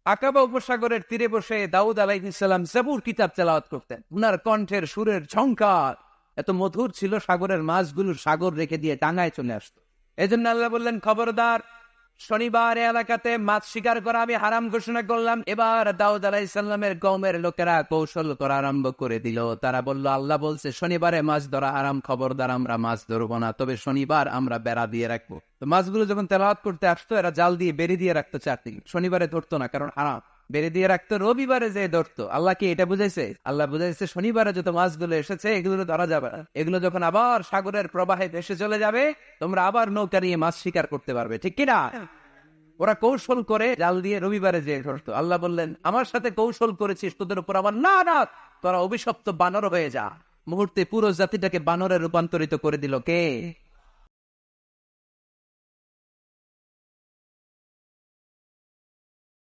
আকাবা উপসাগরের তীরে বসে দাউদ আলাইহিস সালাম জাবুর কিতাব তেলাওয়াত করতেন। উনার কণ্ঠের সুরের ঝংকার এত মধুর ছিল, সাগরের মাছগুলো সাগর রেখে দিয়ে ডাঙায় চলে আসতো। এজন্য আল্লাহ বললেন, খবরদার, শনিবার এলাকাতে মাছ শিকার করা আমি হারাম ঘোষণা করলাম। এবার দাউদ আলাইহিস সালামের কওমের লোকেরা কৌশল করা আরম্ভ করে দিল। তারা বলল, আল্লাহ বলছে শনিবারে মাছ ধরা হারাম, খবরদার আমরা মাছ ধরবো না, তবে শনিবার আমরা বেড়া দিয়ে রাখবো। তো মাছগুলো যখন তেলাওয়াত করতে আসতো, এরা জাল দিয়ে বেড়ে দিয়ে রাখতো চারদিকে, শনিবারে ধরতো না, কারণ হারাম। বেড়ে দিয়ে রাখতো, রবিবারে যে ধরতো। আল্লাহ কি এটা বুঝাইছে? আল্লাহ বুঝাইছে শনিবারে যত মাছগুলো এসেছে এগুলো ধরা যাবে না, এগুলো যখন আবার সাগরের প্রবাহে ভেসে চলে যাবে, তোমরা আবার নৌকা নিয়ে মাছ শিকার করতে পারবে, ঠিক কিনা? ওরা কৌশল করে জাল দিয়ে রবিবারে যে ধরতো। আল্লাহ বললেন, আমার সাথে কৌশল করেছিস, তোদের উপর আমার না, তোরা অভিশপ্ত বানর হয়ে যা। মুহূর্তে পুরো জাতিটাকে বানরে রূপান্তরিত করে দিল কে?